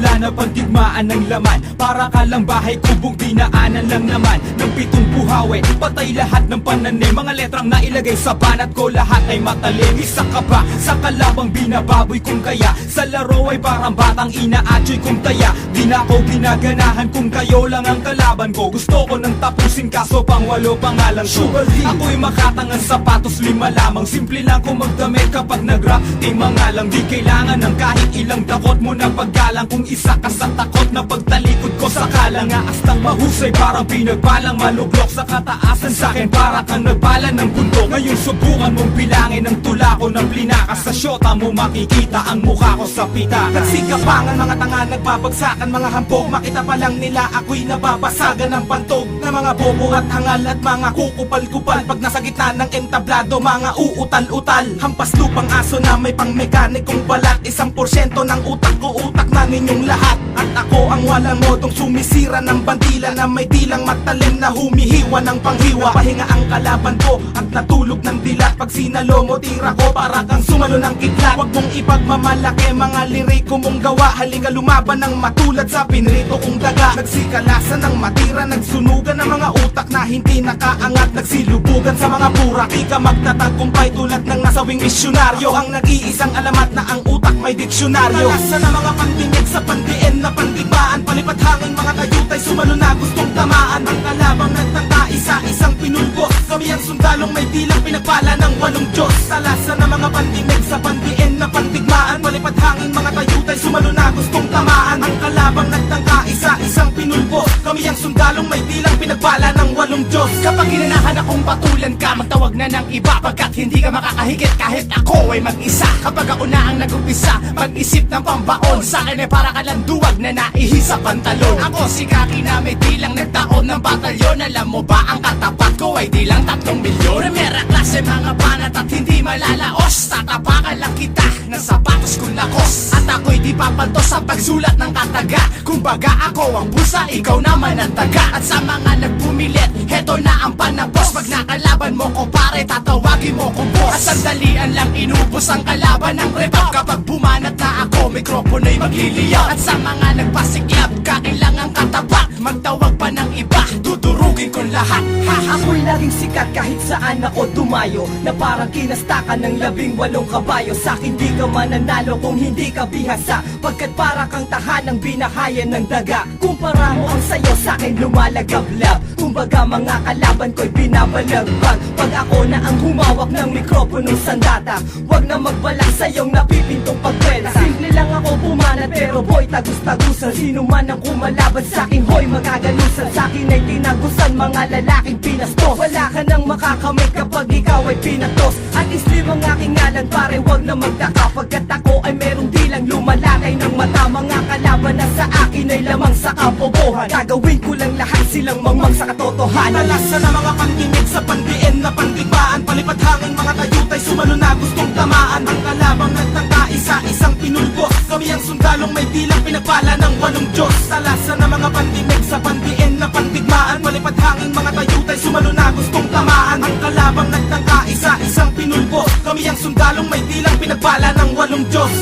Wala na pagdigmaan ng laman, para ka lang bahay kubong dinaanan lang naman ng pitong buhawi. Patay lahat ng pananim, mga letrang nailagay sa banat ko, lahat ay matalim. Isa ka ba sa kalabang binababoy kung kaya? Sa laro ay parang batang inaatyoy kung taya. Di na ako ginaganahan kung kayo lang ang kalaban ko. Gusto ko nang tapusin kaso pang walo pangalan ko. Ako'y makatangang sapatos, 5 lamang. Simple lang kung magdamit kapag nag-rap, di mga lang. Di kailangan ng kahit ilang dakot mo na paggalang. Kung isa ka sa takot na pagtalikod ko sa kalangaastang mahusay, parang pinagbalang maluglok sa kataasan. Sa'kin para kang nagbalan ng bundok. Ngayon subukan mong bilangin ang tula ko ng plinaka. Sa syota mo makikita ang mukha ko sa pita. Nagsikapangan mga tanga, nagbabagsakan mga hambog. Makita pa lang nila ako'y nababasagan ng pantog na mga bobo at hangal at mga kukupal-kupal. Pag nasa gitna ng entablado, mga uutal-utal. Hampas lupang aso na may pang mekanikong balat. 1% ng utak ko, utak na ninyong lahat. At ako ang walang modong sumisira ng bandila na may dilang matalim na humihiwa ng panghiwa. Pahinga ang kalaban ko at natulog ng dilat. Pag sinalo mo tira ko para kang sumalo ng kidlat. Huwag mong ipagmamalaki mga liriko mong gawa. Halika lumaban ng matulad sa pinrito kong daga. Nagsikalasan ng matira, nagsunugan ng mga utak na hindi nakaangat. Nagsilubugan sa mga pura, di ka magtatagumpay tulad ng nasawing misyonaryo. Ang nag-iisang alamat na ang utak may diksyonaryo. Nalasa na mga pandinig sa pandiin na pandigmaan. Palipat hangin mga tayutay, sumalo na gustong tamaan. Ang kalabang nagtangka, isa-isang pinulbos. Kami ang sundalong may dilang pinagpala ng 8 Diyos. Nalasa na mga pandinig sa pandiin na pandigmaan. Palipat hangin mga tayutay, sumalo na gustong tamaan. Ang kalabang nagtangka, isa-isang pinulbos. Kami ang sundalong may dilang pinagpala ng 8 Diyos. Kapag ginanahan akong patulan ka, magtawag na ng iba. Pagkat hindi ka makakahigit kahit ako ay mag-isa. Kapag ako na ang nag-umpisa, mag-isip ng pambaon. Sa'kin ay para ka lang duwag na naihi sa pantalon. Ako si Kaki na may dilang nagtaon ng batalyon. Alam mo ba ang katapat ko ay dilang 3 milyon. Primera klase mga banat at hindi malalaos. Tatapakan lang kita ng sapatos kong lakos. At ako'y di papalto sa pagsulat ng kataga. Kumbaga ako ang busa, ikaw naman ang taga. At sa mga nagpumilit, heto na ang panabos. Pag nakalaban mo ko pare, tatawagin mo ko boss. At sandalian lang inubos ang kalaban ng repap. Kapag bumanat na ako, mikropono'y magliliyaw. At sa mga nagpasiklab, kailangang katapat. Magtawag pa ng iba, dudurugin ko lahat. Ako'y laging sikat kahit saan ako dumayo. Na parang kinastakan ng 18 kabayo. Sa'kin di ka mananalo kung hindi ka bihasa. Pagkat para kang tahanang binahayan ng daga. Kumpara mo ang sayo, sa'kin lumalagablab. Kumbaga mga kalaban ko'y binabalagbag. Pag ako na ang humawak ng mikroponong sandata, wag na magbalak sa iyong napipintong pagkwela. Simple lang ako pumanat pero boy tagus-tagusan. Sino man ang kumalaban sa'kin hoy magagalusan. Sa'kin ay tinagusan mga lalaking pinastos. Wala ka nang makakamit kapag ikaw ay pinatos. At islim ang aking ngalan pare wag na magtaka. Pagkat ako ay merong dilang lumalakay ng mata. Mga kalaban na sa akin ay lamang sa kabobohan. Gagawin ko lang lahat silang mangmang sa katotohanan. Nalasa na mga pandinig sa pandiin na pandigmaan. Palipat hangin mga tayutay, sumalo na gustong tamaan. Ang kalabang nagtangka, isa-isang pinulbos. Kami ang sundalong may dilang pinagpala ng 8 Diyos. Nalasa na mga pandinig sa pandiin na pandigmaan. Palipat hangin mga tayutay, sumalo na gustong tamaan. Ang kalabang nagtangka, isa-isang pinulbos. Kami ang sundalong may dilang pinagpala ng 8 Diyos.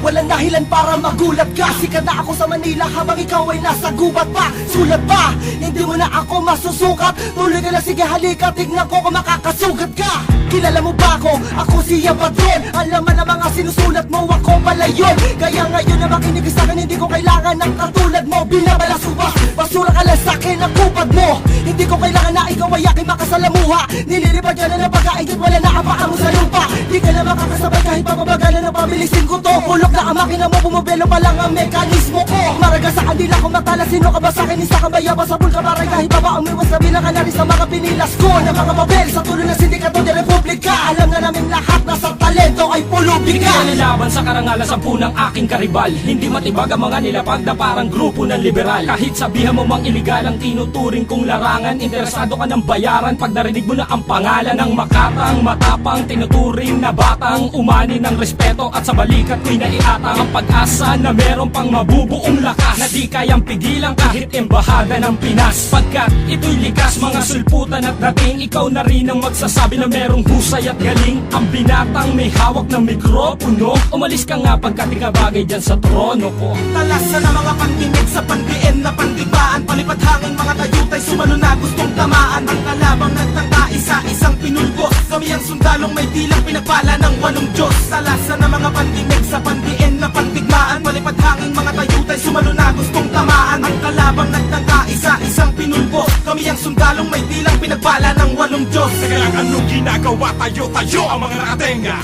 Walang dahilan para magulat ka. Sikat na ako sa Manila habang ikaw ay nasa gubat pa. Sulat pa, hindi mo na ako masusukat. Tuloy ka na, sige halika, tignan ko kung makakasugat ka. Kilala mo ba ako? Ako si Yapadron. Alam mo na mga sinusulat mo, ako pala yun. Kaya ngayon na makinig sa akin, hindi ko kailangan ng katulad mo. Binabalasuba, basura ka lang sa akin ang kupad mo. Hindi ko kailangan na ikaw ay aking makasalamuha. Nililipad ka na ng pagkaingit, wala na ang paa mo sa lupa. Di ka na makakasabay kahit pamabagalan ng pabilisin ko to. Pulok na ang makina mo, bumabelo pa lang ang mekanismo ko. Maraga sa kandila ko matala, sino ka ba sa akin? Isa ka ba yaba sa bulka maray kahit pa ba umiwas na bilang ka na rin sa mga pinilas ko. Na mga mabel sa tuloy ng sindikato de Republika. Alam na namin lahat na sa talento ay pulubika. Hindi ka nalaban sa karangalan sa punang aking karibal. Hindi matibag ang mga nilapag na parang grupo ng liberal. Kahit sabihan mo mang iligal ang tinuturing kong larangan, interesado ka ng bayaran pag narinig mo na ang pangalan ng makatang, matapang, tinuturing na batang umani ng respeto at sa balikat ko'y naiatang ang pag-asa na meron pang mabubuong lakas na di kayang pigilan kahit embahada ng Pinas. Pagkat ito'y likas, mga sulputan at dating, ikaw na rin ang magsasabi na merong husay at galing. Ang binatang may hawak ng mikropono. Umalis ka nga pagkat di ka bagay dyan sa trono ko. Talasan ng mga pandinig sa pandiin na pandigbaan. Palipad hangin mga tayutay sumalo na gustong tamaan. Ang kalabang nagtangka isa-isang pinulbos. Kami ang sundalong may dilang pinagpala ng 8 Diyos. Talasan ng mga pandinig sa pandiin na pandigmaan. Palipad hangin mga tayutay sumalo na gustong tamaan. Ang kalabang nagtangka isa-isang pinulbos. Kami ang sundalong may dilang pinagpala ng 8 Diyos. Teka lang, anong ginagawa tayo ang mga nakatenga?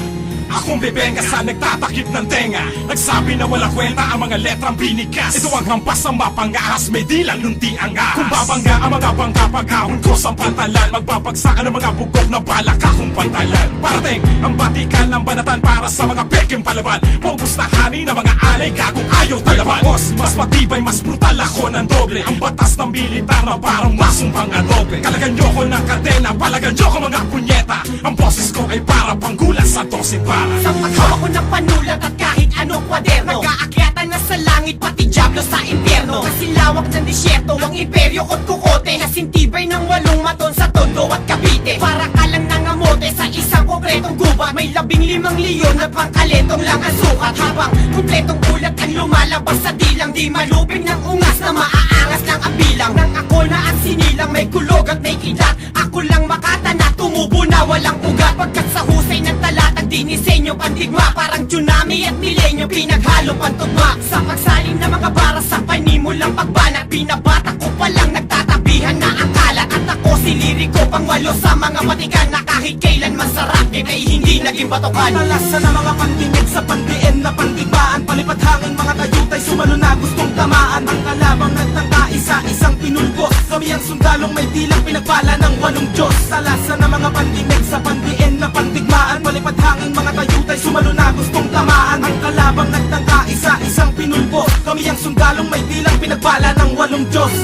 Akong bebenga sa nagtatakip ng tenga. Nagsabi na wala kwenta ang mga letrang binigas. Ito ang hampas ng mapangahas, may dilang nunti ang ahas. Kung babangga ang mga bangka pag-ahon ko sa pantalan, magbabagsakan ang mga bugok na balak akong pantalan. Parating ang batikan ng banatan para sa mga peking palaban. Pogos na hani ng mga alay, gagong ayaw talaban. Mas matibay, mas brutal ako ng doble. Ang batas ng militar na parang masumpang adobe. Kalagan nyo ko ng kadena, palagan nyo ko mga punyeta. Ang boses ko ay para panggulas sa 12 para. Sa paghawa ko ng panulat at kahit anong kwaderno, nag-aakyatan na sa langit pati dyablo sa impyerno. Kasi lawak ng disyerto ang imperyo ko't kukote. Nasintibay ng 8 maton sa Tondo at Cavite. Para ka lang nangamote sa isang konkretong gubat. May 15 leon at pangkaletong lang ang sukat. Habang kumpletong ulat ang lumalabas sa dilang. Di maluping ng ungas na maaangas lang ang bilang. Nang ako na ang sinilang may kulog at may kilat. Ako lang makatana, tumubo na walang ugat. Pagkat sa husay ng talatag dinisenyo pandigma. Parang tsunami at milenyo pinaghalo pantugma. Sa pagsaling na mga bara sa panimulang pagbanat. Binabata ko palang nagtatabihan na ang kalat. At ako si liriko pangwalo sa mga matikan. Na kahit kailan masarap ay hindi naging batokan. Talasan ng mga pandinig sa pandiin na pandigbaan. Palipad hangin mga tayutay sumalo na gustong tamaan. Ang kalabang nagtangka isa-isang pinulbos. Kami ang sundalong may dilang pinagpala ng 8 Diyos. Talasan ng mga pandinig sa pandiin na pandigmaan. Palipad hangin mga tayutay sumalo na gustong tamaan. Ang kalabang nagtangka isa-isang pinulbos. Kami ang sundalong may dilang pinagpala ng 8 Diyos.